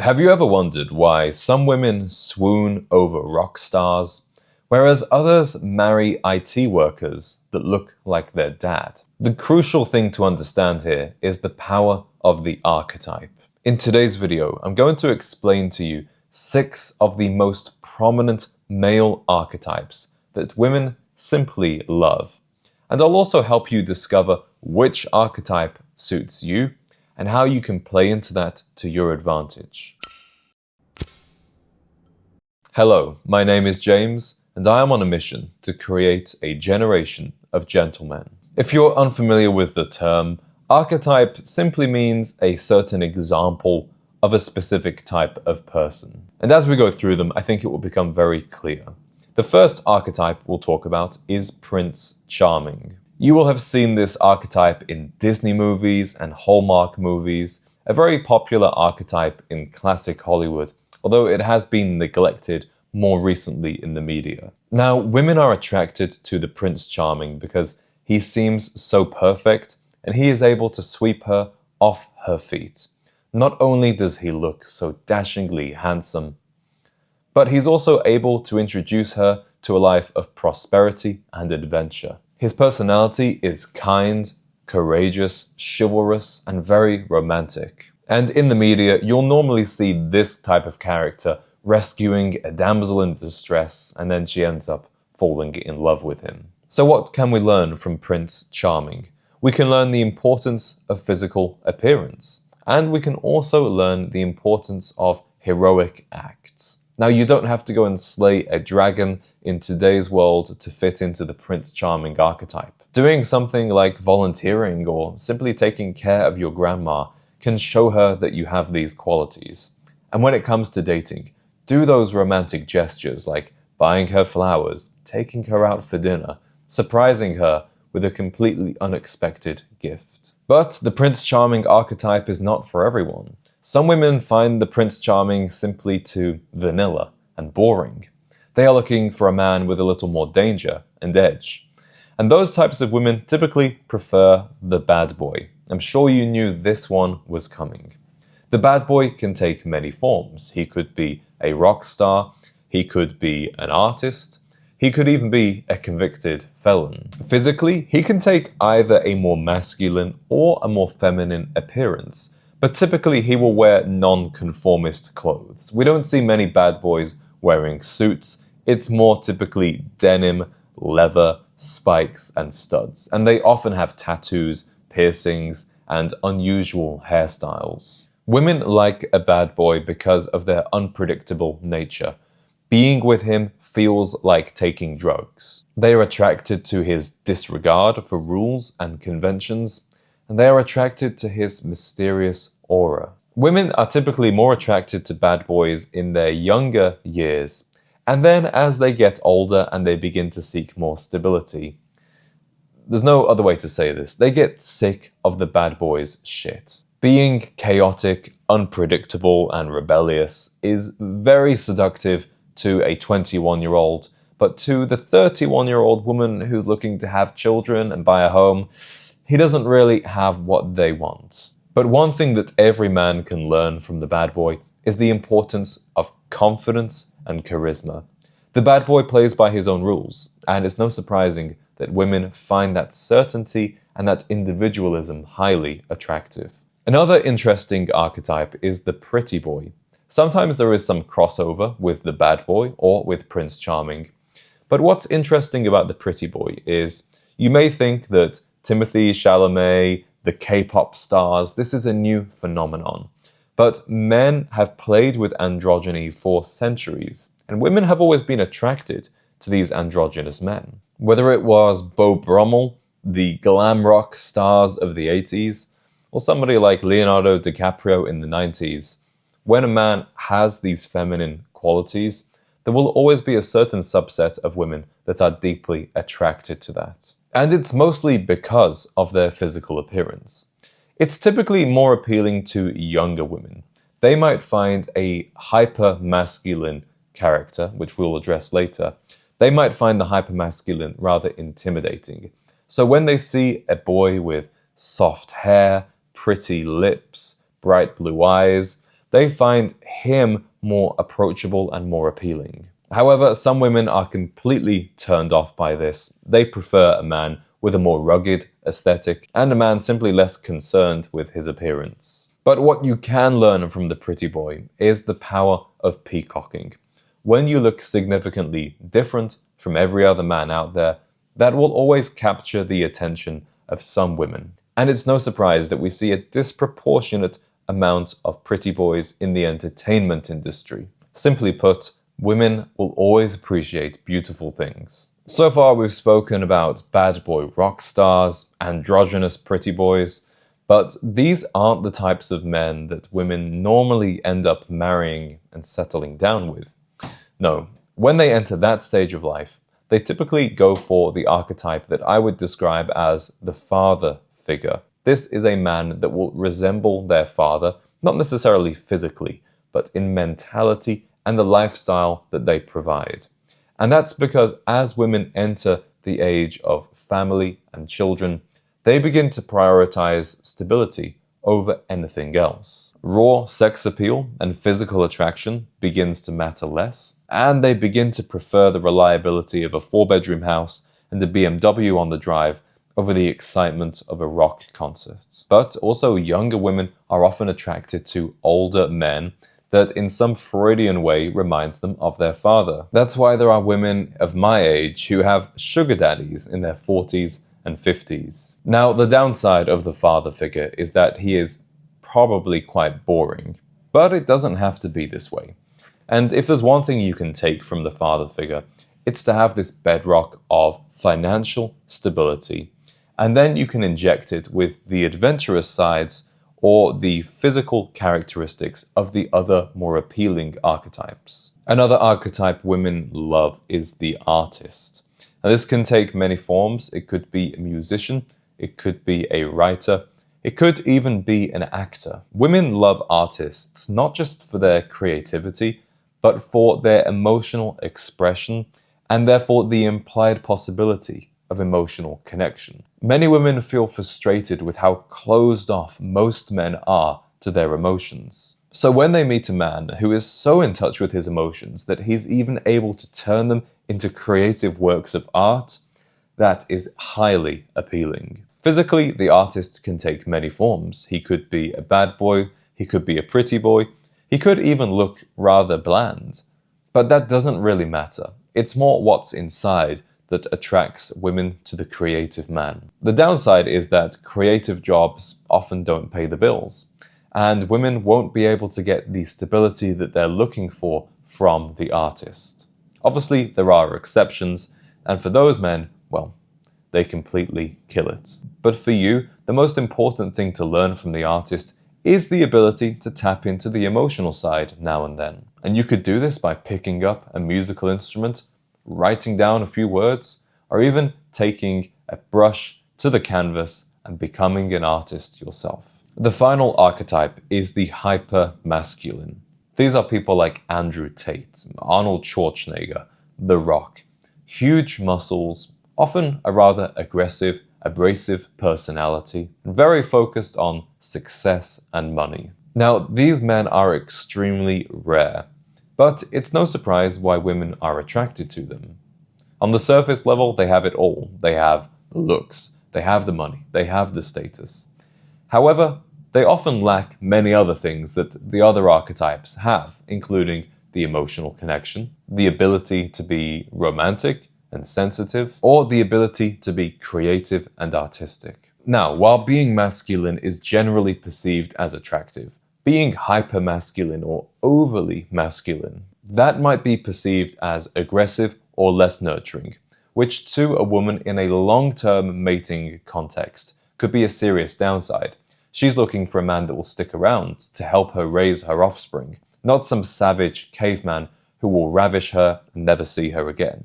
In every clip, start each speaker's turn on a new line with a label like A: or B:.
A: Have you ever wondered why some women swoon over rock stars, whereas others marry IT workers that look like their dad? The crucial thing to understand here is the power of the archetype. In today's video, I'm going to explain to you 6 of the most prominent male archetypes that women simply love. And I'll also help you discover which archetype suits you and how you can play into that to your advantage. Hello, my name is James, and I am on a mission to create a generation of gentlemen. If you're unfamiliar with the term, archetype simply means a certain example of a specific type of person. And as we go through them, I think it will become very clear. The first archetype we'll talk about is Prince Charming. You will have seen this archetype in Disney movies and Hallmark movies, a very popular archetype in classic Hollywood, although it has been neglected more recently in the media. Now, women are attracted to the Prince Charming because he seems so perfect and he is able to sweep her off her feet. Not only does he look so dashingly handsome, but he's also able to introduce her to a life of prosperity and adventure. His personality is kind, courageous, chivalrous, and very romantic. And in the media, you'll normally see this type of character rescuing a damsel in distress, and then she ends up falling in love with him. So what can we learn from Prince Charming? We can learn the importance of physical appearance, and we can also learn the importance of heroic acts. Now, you don't have to go and slay a dragon in today's world to fit into the Prince Charming archetype. Doing something like volunteering or simply taking care of your grandma can show her that you have these qualities. And when it comes to dating, do those romantic gestures like buying her flowers, taking her out for dinner, surprising her with a completely unexpected gift. But the Prince Charming archetype is not for everyone. Some women find the Prince Charming simply too vanilla and boring. They are looking for a man with a little more danger and edge. And those types of women typically prefer the bad boy. I'm sure you knew this one was coming. The bad boy can take many forms. He could be a rock star, he could be an artist, he could even be a convicted felon. Physically, he can take either a more masculine or a more feminine appearance, but typically he will wear non-conformist clothes. We don't see many bad boys wearing suits. It's more typically denim, leather, spikes, and studs, and they often have tattoos, piercings, and unusual hairstyles. Women like a bad boy because of their unpredictable nature. Being with him feels like taking drugs. They are attracted to his disregard for rules and conventions, and they are attracted to his mysterious aura. Women are typically more attracted to bad boys in their younger years, and then as they get older and they begin to seek more stability, there's no other way to say this, they get sick of the bad boy's shit. Being chaotic, unpredictable, and rebellious is very seductive to a 21-year-old, but to the 31-year-old woman who's looking to have children and buy a home, he doesn't really have what they want. But one thing that every man can learn from the bad boy is the importance of confidence and charisma. The bad boy plays by his own rules, and it's no surprising that women find that certainty and that individualism highly attractive. Another interesting archetype is the pretty boy. Sometimes there is some crossover with the bad boy or with Prince Charming. But what's interesting about the pretty boy is you may think that Timothée Chalamet, the K-pop stars, this is a new phenomenon. But men have played with androgyny for centuries, and women have always been attracted to these androgynous men. Whether it was Beau Brummel, the glam rock stars of the 80s, or somebody like Leonardo DiCaprio in the 90s, when a man has these feminine qualities, there will always be a certain subset of women that are deeply attracted to that. And it's mostly because of their physical appearance. It's typically more appealing to younger women. They might find a hyper-masculine character, which we'll address later. They might find the hyper-masculine rather intimidating. So when they see a boy with soft hair, pretty lips, bright blue eyes, they find him more approachable and more appealing. However, some women are completely turned off by this. They prefer a man with a more rugged aesthetic and a man simply less concerned with his appearance. But what you can learn from the pretty boy is the power of peacocking. When you look significantly different from every other man out there, that will always capture the attention of some women. And it's no surprise that we see a disproportionate amount of pretty boys in the entertainment industry. Simply put, women will always appreciate beautiful things. So far we've spoken about bad boy rock stars, androgynous pretty boys, but these aren't the types of men that women normally end up marrying and settling down with. No, when they enter that stage of life, they typically go for the archetype that I would describe as the father figure. This is a man that will resemble their father, not necessarily physically, but in mentality and the lifestyle that they provide. And that's because as women enter the age of family and children, they begin to prioritize stability over anything else. Raw sex appeal and physical attraction begins to matter less, and they begin to prefer the reliability of a 4-bedroom house and a BMW on the drive over the excitement of a rock concert. But also younger women are often attracted to older men that in some Freudian way reminds them of their father. That's why there are women of my age who have sugar daddies in their 40s and 50s. Now, the downside of the father figure is that he is probably quite boring, but it doesn't have to be this way. And if there's one thing you can take from the father figure, it's to have this bedrock of financial stability, and then you can inject it with the adventurous sides or the physical characteristics of the other more appealing archetypes. Another archetype women love is the artist. Now, this can take many forms. It could be a musician, it could be a writer, it could even be an actor. Women love artists not just for their creativity, but for their emotional expression and therefore the implied possibility of emotional connection. Many women feel frustrated with how closed off most men are to their emotions. So when they meet a man who is so in touch with his emotions that he's even able to turn them into creative works of art, that is highly appealing. Physically, the artist can take many forms. He could be a bad boy, he could be a pretty boy, he could even look rather bland. But that doesn't really matter. It's more what's inside that attracts women to the creative man. The downside is that creative jobs often don't pay the bills, and women won't be able to get the stability that they're looking for from the artist. Obviously, there are exceptions, and for those men, well, they completely kill it. But for you, the most important thing to learn from the artist is the ability to tap into the emotional side now and then. And you could do this by picking up a musical instrument, writing down a few words, or even taking a brush to the canvas and becoming an artist yourself. The final archetype is the hyper-masculine. These are people like Andrew Tate, Arnold Schwarzenegger, The Rock. Huge muscles, often a rather aggressive, abrasive personality, very focused on success and money. Now, these men are extremely rare, but it's no surprise why women are attracted to them. On the surface level, they have it all. They have the looks, they have the money, they have the status. However, they often lack many other things that the other archetypes have, including the emotional connection, the ability to be romantic and sensitive, or the ability to be creative and artistic. Now, while being masculine is generally perceived as attractive, being hyper-masculine or overly masculine, that might be perceived as aggressive or less nurturing, which to a woman in a long-term mating context could be a serious downside. She's looking for a man that will stick around to help her raise her offspring, not some savage caveman who will ravish her and never see her again.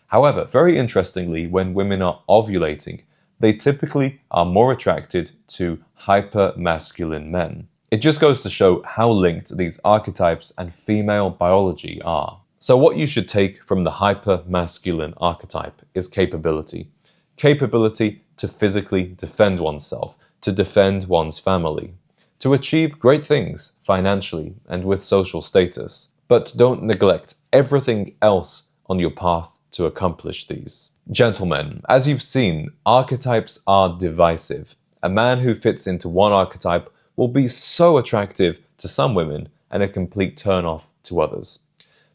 A: However, very interestingly, when women are ovulating, they typically are more attracted to hyper-masculine men. It just goes to show how linked these archetypes and female biology are. So what you should take from the hyper-masculine archetype is capability. Capability to physically defend oneself, to defend one's family, to achieve great things financially and with social status, but don't neglect everything else on your path to accomplish these. Gentlemen, as you've seen, archetypes are divisive. A man who fits into one archetype will be so attractive to some women and a complete turn-off to others.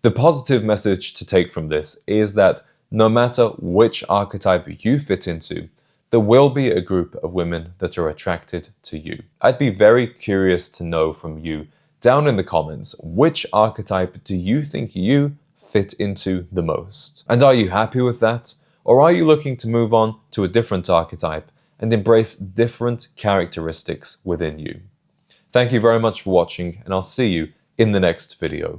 A: The positive message to take from this is that no matter which archetype you fit into, there will be a group of women that are attracted to you. I'd be very curious to know from you down in the comments, which archetype do you think you fit into the most? And are you happy with that? Or are you looking to move on to a different archetype and embrace different characteristics within you? Thank you very much for watching, and I'll see you in the next video.